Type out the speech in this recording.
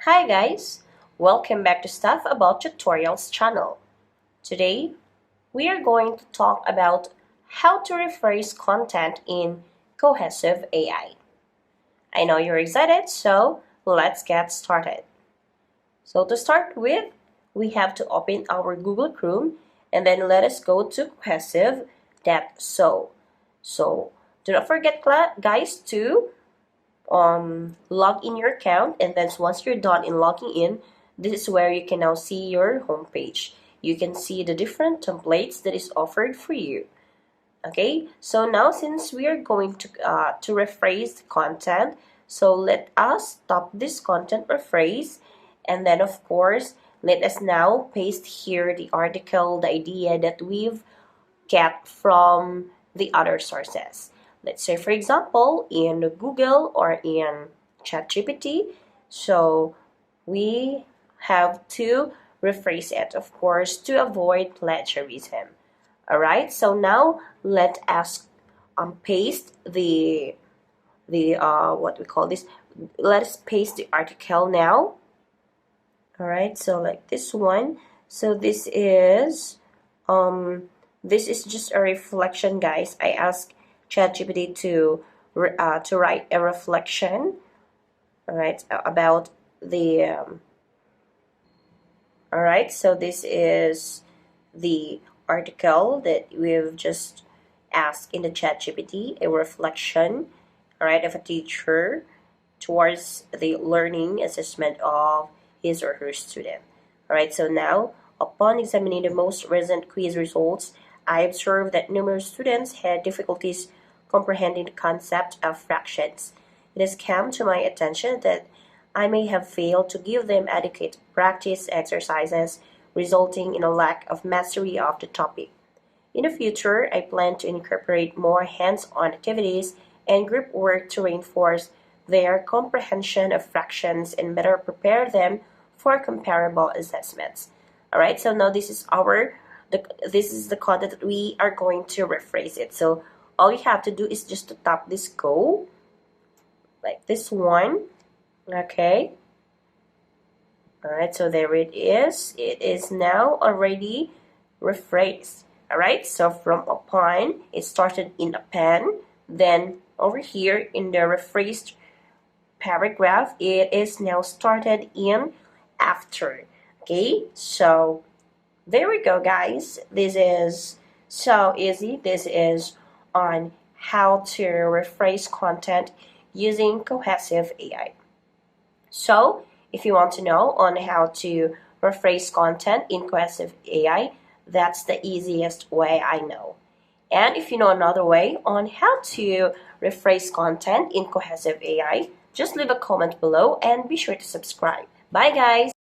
Hi guys! Welcome back to Stuff About Tutorials channel. Today, we are going to talk about how to rephrase content in cohesive AI. I know you're excited, so let's get started. So to start with, we have to open our Google Chrome and then let us go to cohesive.so. So do not forget guys to log in your account, and then once you're done in logging in, this is where you can now see your homepage. You can see the different templates that is offered for you. Okay, so now since we are going to rephrase the content, so let us stop this content rephrase, and then of course let us now paste here the article, the idea that we've get from the other sources. Let's say, for example, in Google or in ChatGPT. So we have to rephrase it, of course, to avoid plagiarism. All right. So now let us paste the what we call this. Let us paste the article now. All right. So like this one. So this is just a reflection, guys. I asked ChatGPT to write a reflection, all right, about the. All right, so this is the article that we've just asked in the ChatGPT, a reflection, all right, of a teacher towards the learning assessment of his or her student. All right, so now upon examining the most recent quiz results, I observed that numerous students had difficulties comprehending the concept of fractions. It has come to my attention that I may have failed to give them adequate practice exercises, resulting in a lack of mastery of the topic. In the future, I plan to incorporate more hands-on activities and group work to reinforce their comprehension of fractions and better prepare them for comparable assessments. All right, so now this is the content that we are going to rephrase it. So all you have to do is just to tap this go, like this one. Okay. All right, so there it is. It is now already rephrased. All right, so from upon, it started in a pen. Then over here in the rephrased paragraph, it is now started in after. Okay, so there we go, guys. This is so easy. This is on how to rephrase content using cohesive AI. So if you want to know on how to rephrase content in cohesive AI, that's the easiest way I know. And if you know another way on how to rephrase content in cohesive AI, just leave a comment below and be sure to subscribe. Bye guys!